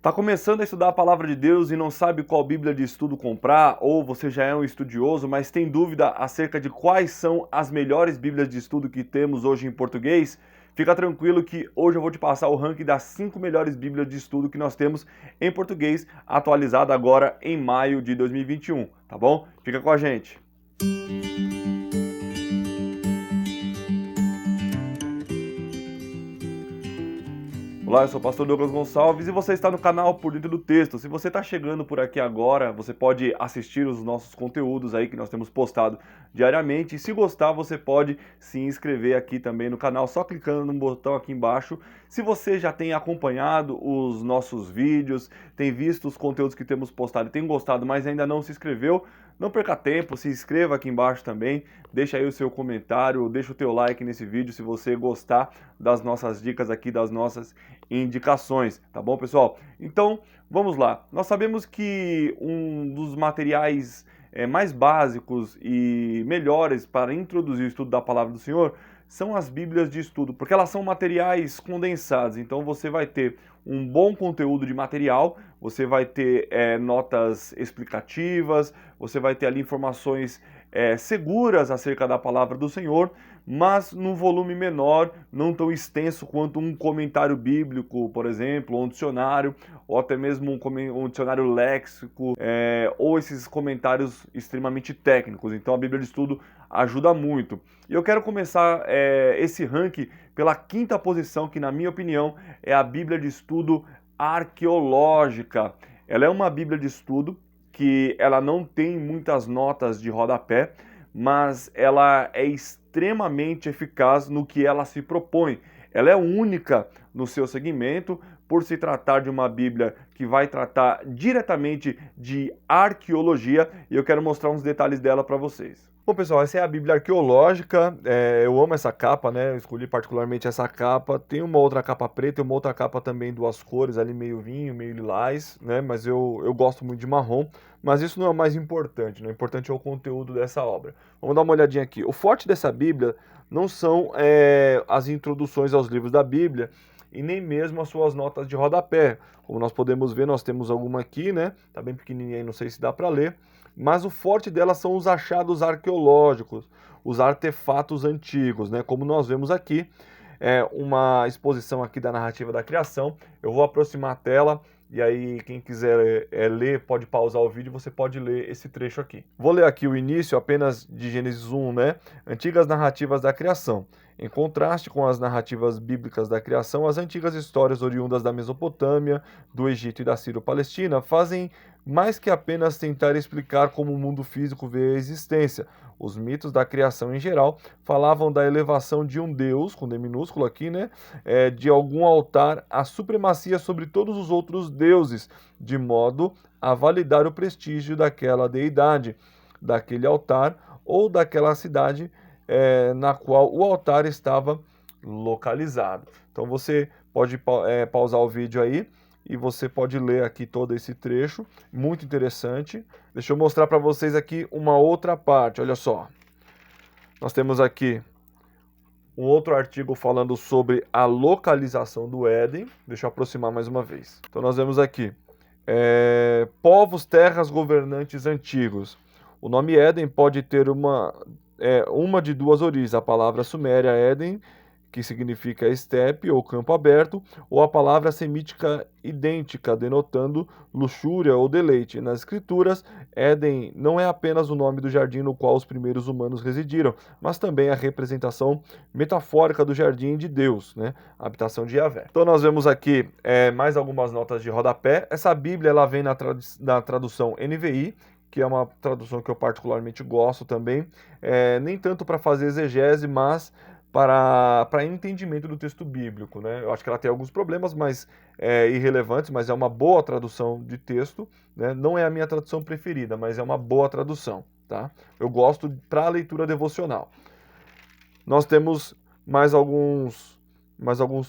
Tá começando a estudar a palavra de Deus e não sabe qual Bíblia de estudo comprar, ou você já é um estudioso, mas tem dúvida acerca de quais são as melhores Bíblias de estudo que temos hoje em português? Fica tranquilo que hoje eu vou te passar o ranking das 5 melhores Bíblias de estudo que nós temos em português, atualizada agora em maio de 2021, tá bom? Fica com a gente. Olá, eu sou o pastor Douglas Gonçalves e você está no canal Por Dentro do Texto. Se você está chegando por aqui agora, você pode assistir os nossos conteúdos aí que nós temos postado diariamente. E se gostar, você pode se inscrever aqui também no canal, só clicando no botão aqui embaixo. Se você já tem acompanhado os nossos vídeos, tem visto os conteúdos que temos postado e tem gostado, mas ainda não se inscreveu, não perca tempo, se inscreva aqui embaixo também, deixa aí o seu comentário, deixa o teu like nesse vídeo se você gostar das nossas dicas aqui, das nossas indicações, tá bom, pessoal? Então, vamos lá. Nós sabemos que um dos materiais mais básicos e melhores para introduzir o estudo da Palavra do Senhor são as Bíblias de estudo, porque elas são materiais condensados, então você vai ter um bom conteúdo de material, você vai ter notas explicativas, você vai ter ali informações seguras acerca da Palavra do Senhor, mas num volume menor, não tão extenso quanto um comentário bíblico, por exemplo, ou um dicionário, ou até mesmo um dicionário léxico, ou esses comentários extremamente técnicos. Então a Bíblia de Estudo ajuda muito. E eu quero começar esse ranking pela quinta posição, que na minha opinião é a Bíblia de Estudo arqueológica. Ela é uma Bíblia de estudo que ela não tem muitas notas de rodapé, mas ela é extremamente eficaz no que ela se propõe. Ela é única no seu segmento, por se tratar de uma Bíblia que vai tratar diretamente de arqueologia, e eu quero mostrar uns detalhes dela para vocês. Bom, pessoal, essa é a Bíblia arqueológica. Eu amo essa capa, né? Eu escolhi particularmente essa capa. Tem uma outra capa preta e uma outra capa também duas cores, ali meio vinho, meio lilás, né? Mas eu gosto muito de marrom. Mas isso não é o mais importante, né? O importante é o conteúdo dessa obra. Vamos dar uma olhadinha aqui. O forte dessa Bíblia não são as introduções aos livros da Bíblia e nem mesmo as suas notas de rodapé. Como nós podemos ver, nós temos alguma aqui, né? Tá bem pequenininha aí, não sei se dá para ler. Mas o forte delas são os achados arqueológicos, os artefatos antigos, né? Como nós vemos aqui, uma exposição aqui da narrativa da criação. Eu vou aproximar a tela e aí quem quiser ler pode pausar o vídeo, você pode ler esse trecho aqui. Vou ler aqui o início apenas de Gênesis 1, né? Antigas narrativas da criação. Em contraste com as narrativas bíblicas da criação, as antigas histórias oriundas da Mesopotâmia, do Egito e da Sírio-Palestina fazem mais que apenas tentar explicar como o mundo físico vê a existência. Os mitos da criação em geral falavam da elevação de um deus, com D minúsculo aqui, né, de algum altar, à supremacia sobre todos os outros deuses, de modo a validar o prestígio daquela deidade, daquele altar ou daquela cidade na qual o altar estava localizado. Então você pode pausar o vídeo aí e você pode ler aqui todo esse trecho, muito interessante. Deixa eu mostrar para vocês aqui uma outra parte, olha só. Nós temos aqui um outro artigo falando sobre a localização do Éden. Deixa eu aproximar mais uma vez. Então nós vemos aqui, povos, terras, governantes antigos. O nome Éden pode ter uma de duas origens, a palavra suméria Éden, que significa estepe ou campo aberto, ou a palavra semítica idêntica, denotando luxúria ou deleite. Nas escrituras, Éden não é apenas o nome do jardim no qual os primeiros humanos residiram, mas também a representação metafórica do jardim de Deus, né? A habitação de Yahvé. Então nós vemos aqui mais algumas notas de rodapé. Essa Bíblia ela vem na tradução NVI, que é uma tradução que eu particularmente gosto também, nem tanto para fazer exegese, mas para entendimento do texto bíblico, né? Eu acho que ela tem alguns problemas, mas irrelevantes, mas é uma boa tradução de texto, né? Não é a minha tradução preferida, mas é uma boa tradução, tá? Eu gosto para a leitura devocional. Nós temos mais alguns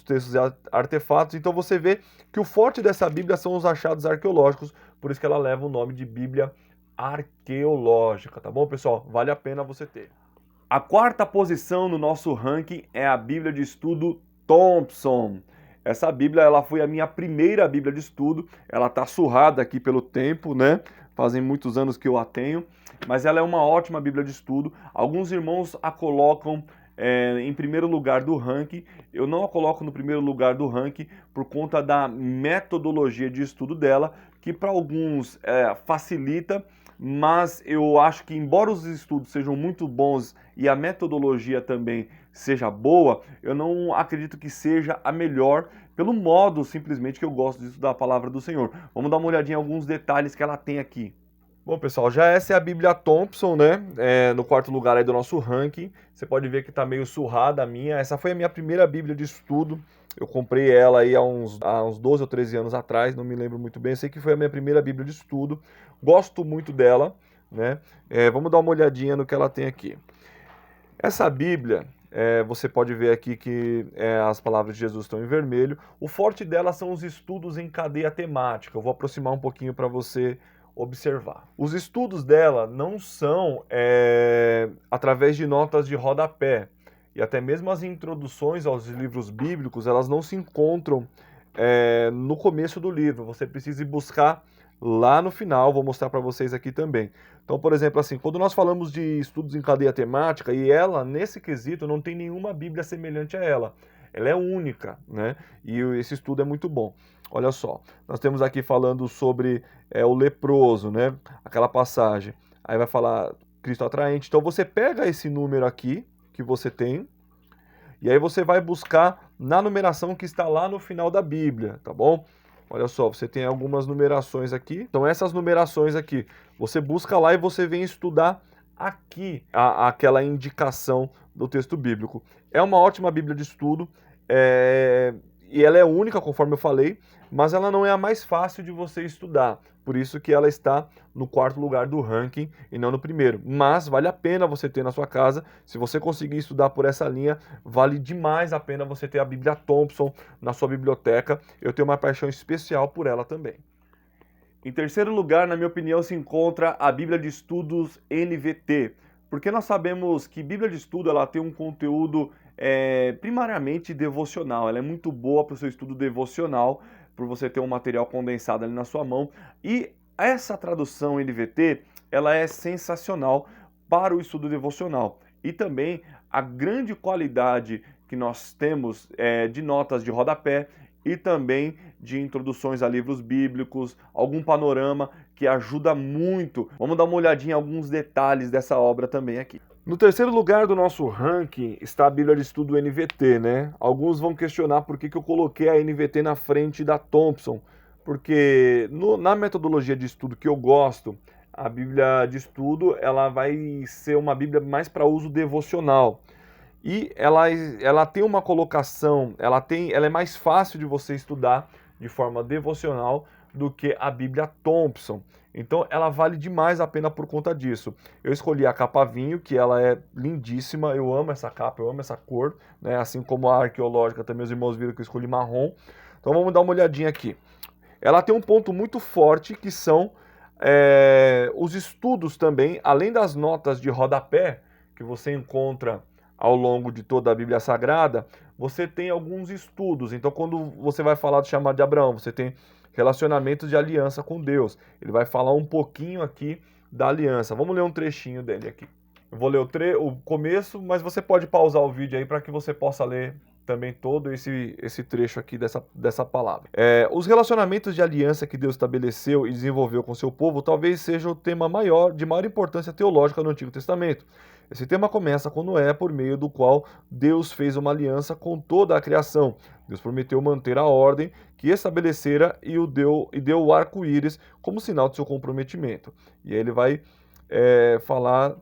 textos e artefatos, então você vê que o forte dessa Bíblia são os achados arqueológicos, por isso que ela leva o nome de Bíblia arqueológica, tá bom, pessoal? Vale a pena você ter. A quarta posição no nosso ranking é a Bíblia de Estudo Thompson. Essa Bíblia, ela foi a minha primeira Bíblia de estudo, ela está surrada aqui pelo tempo, né? Fazem muitos anos que eu a tenho, mas ela é uma ótima Bíblia de estudo. Alguns irmãos a colocam em primeiro lugar do ranking. Eu não a coloco no primeiro lugar do ranking por conta da metodologia de estudo dela, que para alguns facilita, mas eu acho que, embora os estudos sejam muito bons e a metodologia também seja boa, eu não acredito que seja a melhor pelo modo simplesmente que eu gosto de estudar a palavra do Senhor. Vamos dar uma olhadinha em alguns detalhes que ela tem aqui. Bom, pessoal, já essa é a Bíblia Thompson, né? No quarto lugar aí do nosso ranking. Você pode ver que tá meio surrada a minha. Essa foi a minha primeira Bíblia de estudo. Eu comprei ela aí há uns 12 ou 13 anos atrás, não me lembro muito bem. Eu sei que foi a minha primeira Bíblia de estudo. Gosto muito dela, né? Vamos dar uma olhadinha no que ela tem aqui. Essa Bíblia, você pode ver aqui que as palavras de Jesus estão em vermelho. O forte dela são os estudos em cadeia temática. Eu vou aproximar um pouquinho para você observar. Os estudos dela não são através de notas de rodapé. E até mesmo as introduções aos livros bíblicos, elas não se encontram no começo do livro. Você precisa ir buscar lá no final, vou mostrar para vocês aqui também. Então, por exemplo, assim, quando nós falamos de estudos em cadeia temática, e ela, nesse quesito, não tem nenhuma Bíblia semelhante a ela. Ela é única, né? E esse estudo é muito bom. Olha só, nós temos aqui falando sobre o leproso, né? Aquela passagem. Aí vai falar Cristo atraente. Então você pega esse número aqui, que você tem, e aí você vai buscar na numeração que está lá no final da Bíblia, tá bom? Olha só, você tem algumas numerações aqui. Então essas numerações aqui, você busca lá e você vem estudar aqui aquela indicação do texto bíblico. É uma ótima Bíblia de estudo, e ela é única, conforme eu falei, mas ela não é a mais fácil de você estudar. Por isso que ela está no quarto lugar do ranking e não no primeiro. Mas vale a pena você ter na sua casa. Se você conseguir estudar por essa linha, vale demais a pena você ter a Bíblia Thompson na sua biblioteca. Eu tenho uma paixão especial por ela também. Em terceiro lugar, na minha opinião, se encontra a Bíblia de Estudos NVT. Porque nós sabemos que Bíblia de Estudo ela tem um conteúdo primariamente devocional. Ela é muito boa para o seu estudo devocional, por você ter um material condensado ali na sua mão. E essa tradução NVT, ela é sensacional para o estudo devocional. E também a grande qualidade que nós temos de notas de rodapé e também de introduções a livros bíblicos, algum panorama que ajuda muito. Vamos dar uma olhadinha em alguns detalhes dessa obra também aqui. No terceiro lugar do nosso ranking está a Bíblia de Estudo NVT, né? Alguns vão questionar por que eu coloquei a NVT na frente da Thompson, porque na metodologia de estudo que eu gosto, a Bíblia de Estudo ela vai ser uma Bíblia mais para uso devocional. E ela tem uma colocação, ela é mais fácil de você estudar de forma devocional do que a Bíblia Thompson. Então ela vale demais a pena por conta disso. Eu escolhi a capa vinho, que ela é lindíssima, eu amo essa capa, eu amo essa cor, né? Assim como a arqueológica, também os irmãos viram que eu escolhi marrom. Então vamos dar uma olhadinha aqui. Ela tem um ponto muito forte que são os estudos também, além das notas de rodapé que você encontra ao longo de toda a Bíblia Sagrada, você tem alguns estudos. Então, quando você vai falar do chamado de Abraão, você tem relacionamentos de aliança com Deus. Ele vai falar um pouquinho aqui da aliança. Vamos ler um trechinho dele aqui. Eu vou ler o começo, mas você pode pausar o vídeo aí para que você possa ler também todo esse trecho aqui dessa palavra. Os relacionamentos de aliança que Deus estabeleceu e desenvolveu com seu povo talvez seja o tema de maior importância teológica no Antigo Testamento. Esse tema começa com Noé, por meio do qual Deus fez uma aliança com toda a criação. Deus prometeu manter a ordem que estabelecera e deu o arco-íris como sinal de seu comprometimento. E aí ele vai falar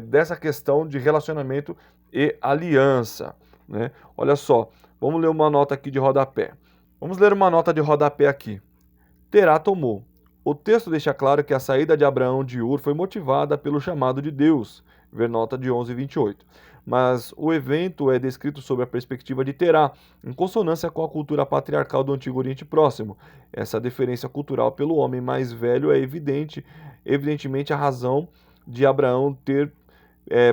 dessa questão de relacionamento e aliança, né? Olha só, vamos ler uma nota aqui de rodapé. Vamos ler uma nota de rodapé aqui. Terá tomou. O texto deixa claro que a saída de Abraão de Ur foi motivada pelo chamado de Deus. Ver nota de 11:28. Mas o evento é descrito sob a perspectiva de Terá, em consonância com a cultura patriarcal do Antigo Oriente Próximo. Essa deferência cultural pelo homem mais velho é evidentemente a razão de Abraão ter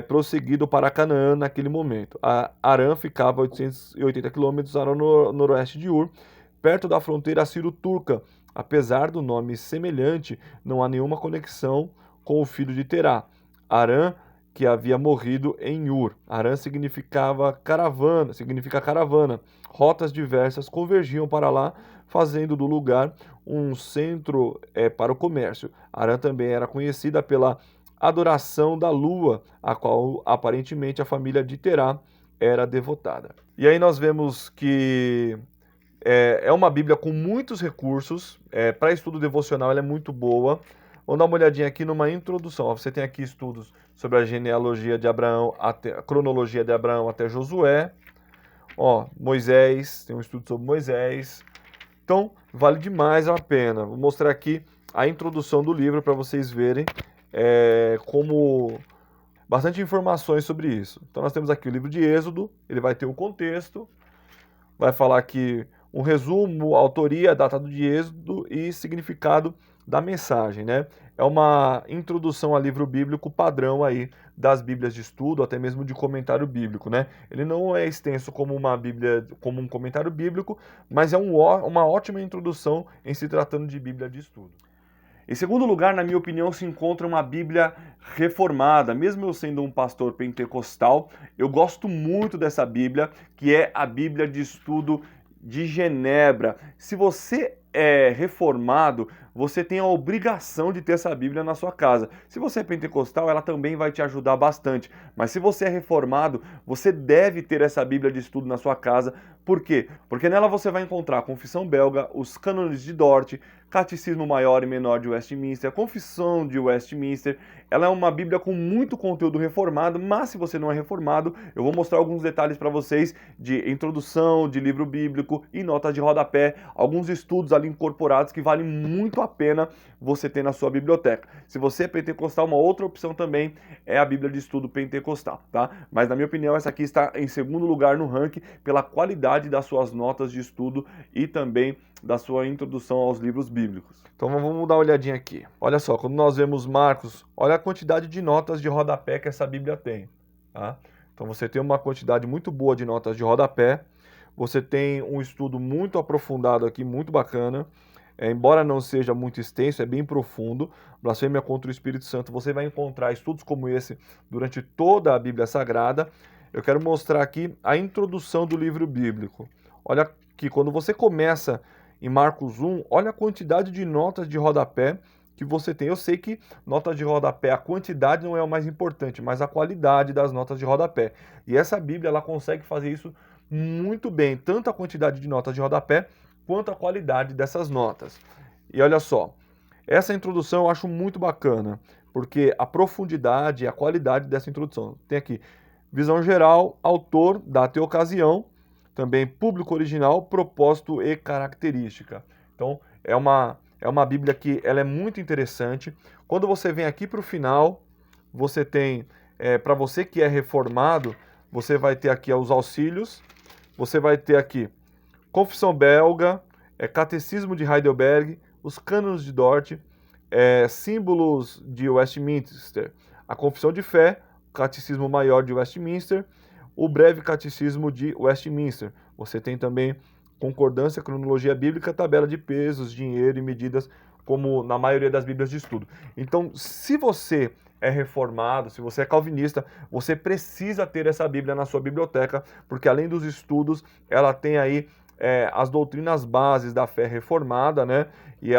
prosseguido para Canaã naquele momento. Arã ficava a 880 quilômetros ao noroeste de Ur, perto da fronteira assiro-turca. Apesar do nome semelhante, não há nenhuma conexão com o filho de Terá, Arã, que havia morrido em Ur. Arã significa caravana. Rotas diversas convergiam para lá, fazendo do lugar um centro para o comércio. Arã também era conhecida pela adoração da lua, a qual aparentemente a família de Terá era devotada. E aí nós vemos que é uma Bíblia com muitos recursos, para estudo devocional ela é muito boa. Vamos dar uma olhadinha aqui numa introdução. Você tem aqui estudos sobre a genealogia de Abraão, a cronologia de Abraão até Josué. Moisés, tem um estudo sobre Moisés. Então, vale demais a pena. Vou mostrar aqui a introdução do livro para vocês verem como bastante informações sobre isso. Então, nós temos aqui o livro de Êxodo, ele vai ter o contexto, vai falar aqui um resumo, autoria, data do Êxodo e significado da mensagem, né? É uma introdução a livro bíblico padrão aí das Bíblias de estudo, até mesmo de comentário bíblico, né? Ele não é extenso como uma Bíblia, como um comentário bíblico, mas é uma ótima introdução em se tratando de Bíblia de estudo. Em segundo lugar, na minha opinião, se encontra uma Bíblia reformada. Mesmo eu sendo um pastor pentecostal, eu gosto muito dessa Bíblia, que é a Bíblia de Estudo de Genebra. Se você é reformado, você tem a obrigação de ter essa Bíblia na sua casa. Se você é pentecostal, ela também vai te ajudar bastante. Mas se você é reformado, você deve ter essa Bíblia de estudo na sua casa. Por quê? Porque nela você vai encontrar a Confissão Belga, os Cânones de Dort, Catecismo Maior e Menor de Westminster, a Confissão de Westminster. Ela é uma Bíblia com muito conteúdo reformado, mas se você não é reformado, eu vou mostrar alguns detalhes para vocês de introdução, de livro bíblico e notas de rodapé, alguns estudos ali incorporados que valem muito a pena você ter na sua biblioteca. Se você é pentecostal, uma outra opção também é a Bíblia de Estudo Pentecostal, tá? Mas na minha opinião, essa aqui está em segundo lugar no ranking pela qualidade das suas notas de estudo e também da sua introdução aos livros bíblicos. Então vamos dar uma olhadinha aqui. Olha só, quando nós vemos Marcos, olha a quantidade de notas de rodapé que essa Bíblia tem, tá? Então você tem uma quantidade muito boa de notas de rodapé, você tem um estudo muito aprofundado aqui, muito bacana, embora não seja muito extenso, é bem profundo. Blasfêmia contra o Espírito Santo, você vai encontrar estudos como esse durante toda a Bíblia Sagrada. Eu quero mostrar aqui a introdução do livro bíblico. Olha que quando você começa em Marcos 1, olha a quantidade de notas de rodapé que você tem. Eu sei que notas de rodapé, a quantidade não é o mais importante, mas a qualidade das notas de rodapé. E essa Bíblia, ela consegue fazer isso muito bem, tanto a quantidade de notas de rodapé, quanto a qualidade dessas notas. E olha só, essa introdução eu acho muito bacana, porque a profundidade e a qualidade dessa introdução. Tem aqui, visão geral, autor, data e ocasião, também público original, propósito e característica. Então, é uma Bíblia que ela é muito interessante. Quando você vem aqui para o final, você tem, para você que é reformado, você vai ter aqui os auxílios, você vai ter aqui Confissão Belga, Catecismo de Heidelberg, os Cânones de Dort, símbolos de Westminster, a Confissão de Fé, o Catecismo Maior de Westminster, o Breve Catecismo de Westminster. Você tem também concordância, cronologia bíblica, tabela de pesos, dinheiro e medidas, como na maioria das Bíblias de estudo. Então, se você é reformado, se você é calvinista, você precisa ter essa Bíblia na sua biblioteca, porque além dos estudos, ela tem aí as doutrinas bases da fé reformada, né? E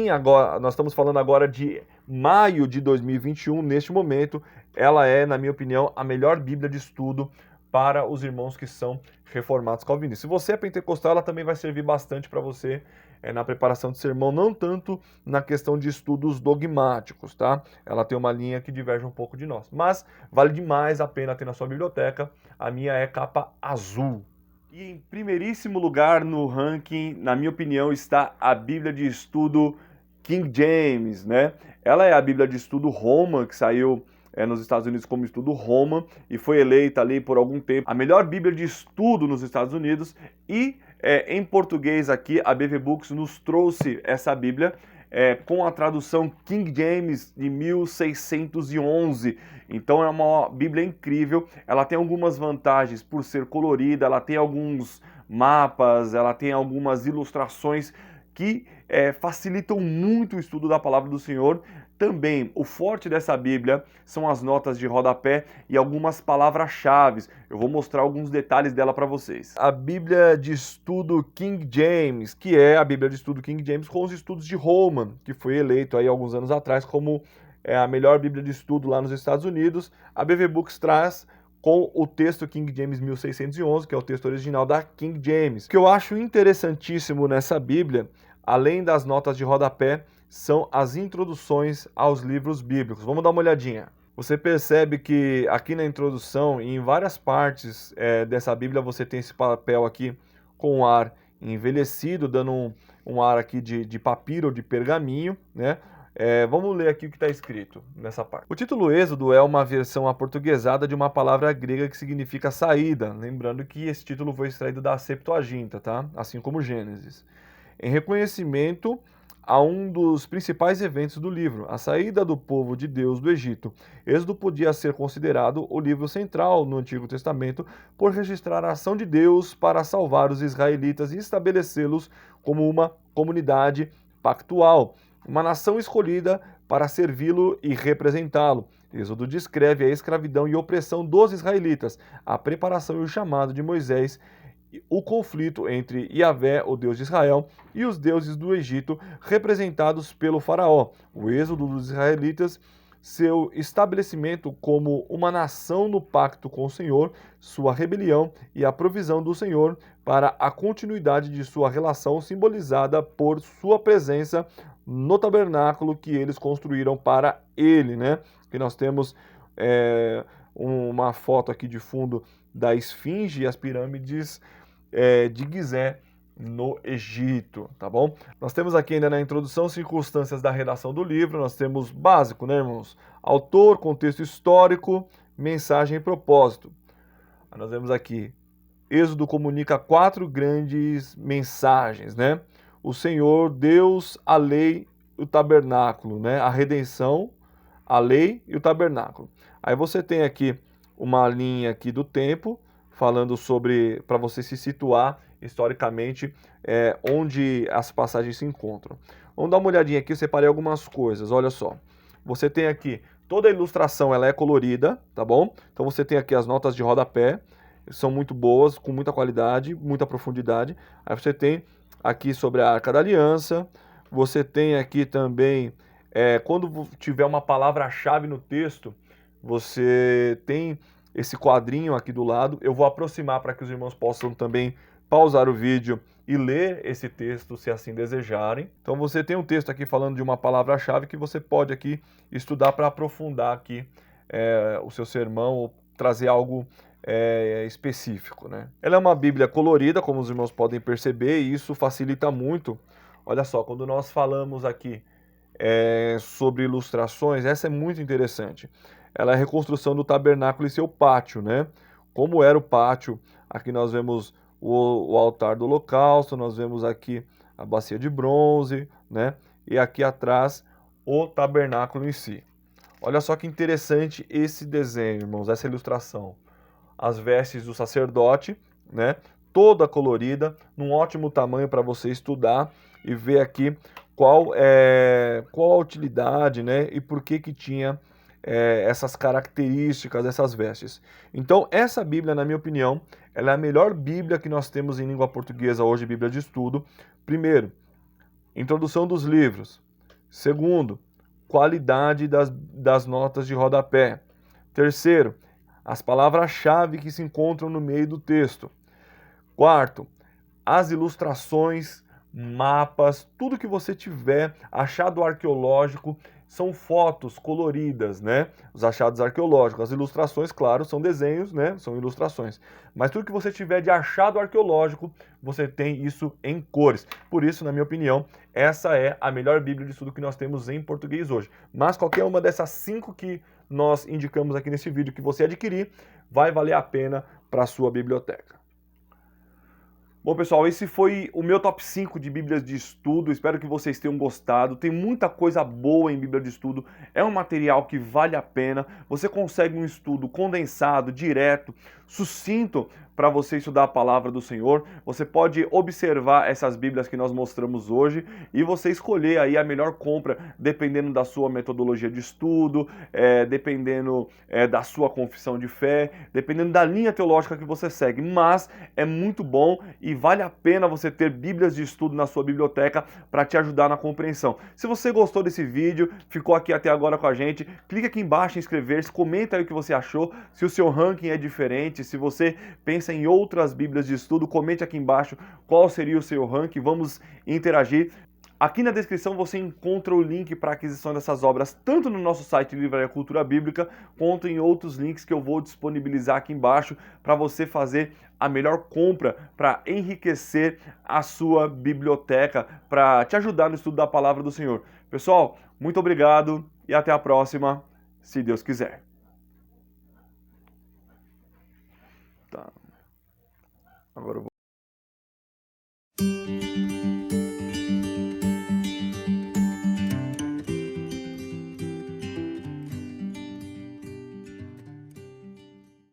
agora, nós estamos falando agora de maio de 2021, neste momento, ela é, na minha opinião, a melhor Bíblia de estudo para os irmãos que são reformados calvinistas. Se você é pentecostal, ela também vai servir bastante para você na preparação de sermão, não tanto na questão de estudos dogmáticos, tá? Ela tem uma linha que diverge um pouco de nós, mas vale demais a pena ter na sua biblioteca. A minha é capa azul. E em primeiríssimo lugar no ranking, na minha opinião, está a Bíblia de Estudo King James, né? Ela é a Bíblia de Estudo Roma, que saiu nos Estados Unidos como Estudo Roma e foi eleita ali por algum tempo a melhor Bíblia de estudo nos Estados Unidos. E em português aqui, a BV Books nos trouxe essa Bíblia com a tradução King James de 1611. Então é uma Bíblia incrível, ela tem algumas vantagens por ser colorida, ela tem alguns mapas, ela tem algumas ilustrações que facilitam muito o estudo da palavra do Senhor. Também, o forte dessa Bíblia são as notas de rodapé e algumas palavras-chave. Eu vou mostrar alguns detalhes dela para vocês. A Bíblia de Estudo King James, que é a Bíblia de Estudo King James com os estudos de Holman, que foi eleito aí alguns anos atrás como a melhor Bíblia de estudo lá nos Estados Unidos. A BV Books traz com o texto King James 1611, que é o texto original da King James. O que eu acho interessantíssimo nessa Bíblia, além das notas de rodapé, são as introduções aos livros bíblicos. Vamos dar uma olhadinha. Você percebe que aqui na introdução e em várias partes dessa Bíblia você tem esse papel aqui com um ar envelhecido, dando um ar aqui de papiro ou de pergaminho, né? Vamos ler aqui o que está escrito nessa parte. O título Êxodo é uma versão aportuguesada de uma palavra grega que significa saída. Lembrando que esse título foi extraído da Septuaginta, tá? Assim como Gênesis. Em reconhecimento a um dos principais eventos do livro, a saída do povo de Deus do Egito. Êxodo podia ser considerado o livro central no Antigo Testamento por registrar a ação de Deus para salvar os israelitas e estabelecê-los como uma comunidade pactual, uma nação escolhida para servi-lo e representá-lo. Êxodo descreve a escravidão e opressão dos israelitas, a preparação e o chamado de Moisés, o conflito entre Yahvé, o Deus de Israel, e os deuses do Egito, representados pelo faraó, o êxodo dos israelitas, seu estabelecimento como uma nação no pacto com o Senhor, sua rebelião e a provisão do Senhor para a continuidade de sua relação simbolizada por sua presença no tabernáculo que eles construíram para ele, né? Que nós temos uma foto aqui de fundo da Esfinge e as pirâmides de Gizé no Egito, tá bom? Nós temos aqui ainda na introdução circunstâncias da redação do livro, nós temos básico, né, irmãos? Autor, contexto histórico, mensagem e propósito. Nós vemos aqui, Êxodo comunica 4 grandes mensagens, né? O Senhor, Deus, a lei, o tabernáculo, né? A redenção, a lei e o tabernáculo. Aí você tem aqui uma linha aqui do tempo, falando sobre, para você se situar historicamente, onde as passagens se encontram. Vamos dar uma olhadinha aqui, eu separei algumas coisas, olha só. Você tem aqui, toda a ilustração ela é colorida, tá bom? Então você tem aqui as notas de rodapé, são muito boas, com muita qualidade, muita profundidade. Aí você tem aqui sobre a Arca da Aliança, você tem aqui também, quando tiver uma palavra-chave no texto, você tem esse quadrinho aqui do lado. Eu vou aproximar para que os irmãos possam também pausar o vídeo e ler esse texto, se assim desejarem. Então você tem um texto aqui falando de uma palavra-chave que você pode aqui estudar para aprofundar aqui o seu sermão ou trazer algo específico, né? Ela é uma Bíblia colorida, como os irmãos podem perceber, e isso facilita muito. Olha só, quando nós falamos aqui sobre ilustrações, essa é muito interessante. Ela é a reconstrução do tabernáculo e seu pátio, né? Como era o pátio, aqui nós vemos o altar do holocausto, nós vemos aqui a bacia de bronze, né? E aqui atrás o tabernáculo em si. Olha só que interessante esse desenho, irmãos, essa ilustração. As vestes do sacerdote, né? Toda colorida, num ótimo tamanho para você estudar e ver aqui qual a utilidade, né? E por que tinha essas características dessas vestes. Então, essa Bíblia, na minha opinião, ela é a melhor Bíblia que nós temos em língua portuguesa hoje, Bíblia de estudo. Primeiro, introdução dos livros. Segundo, qualidade das notas de rodapé. Terceiro, as palavras-chave que se encontram no meio do texto. Quarto, as ilustrações, mapas, tudo que você tiver, achado arqueológico, são fotos coloridas, né? Os achados arqueológicos, as ilustrações, claro, são desenhos, né? São ilustrações. Mas tudo que você tiver de achado arqueológico, você tem isso em cores. Por isso, na minha opinião, essa é a melhor Bíblia de estudo que nós temos em português hoje. Mas qualquer uma dessas 5 que nós indicamos aqui nesse vídeo que você adquirir, vai valer a pena para a sua biblioteca. Bom, pessoal, esse foi o meu top 5 de Bíblias de estudo. Espero que vocês tenham gostado. Tem muita coisa boa em Bíblia de estudo. É um material que vale a pena. Você consegue um estudo condensado, direto, sucinto para você estudar a palavra do Senhor. Você pode observar essas Bíblias que nós mostramos hoje e você escolher aí a melhor compra, dependendo da sua metodologia de estudo, dependendo da sua confissão de fé, dependendo da linha teológica que você segue. Mas é muito bom e vale a pena você ter Bíblias de estudo na sua biblioteca para te ajudar na compreensão. Se você gostou desse vídeo, ficou aqui até agora com a gente, clica aqui embaixo em inscrever-se, comenta aí o que você achou, se o seu ranking é diferente, se você pensa em outras Bíblias de estudo, comente aqui embaixo qual seria o seu ranking, vamos interagir. Aqui na descrição você encontra o link para aquisição dessas obras, tanto no nosso site Livraria Cultura Bíblica, quanto em outros links que eu vou disponibilizar aqui embaixo para você fazer a melhor compra, para enriquecer a sua biblioteca, para te ajudar no estudo da Palavra do Senhor. Pessoal, muito obrigado e até a próxima, se Deus quiser. Tá. Agora eu vou...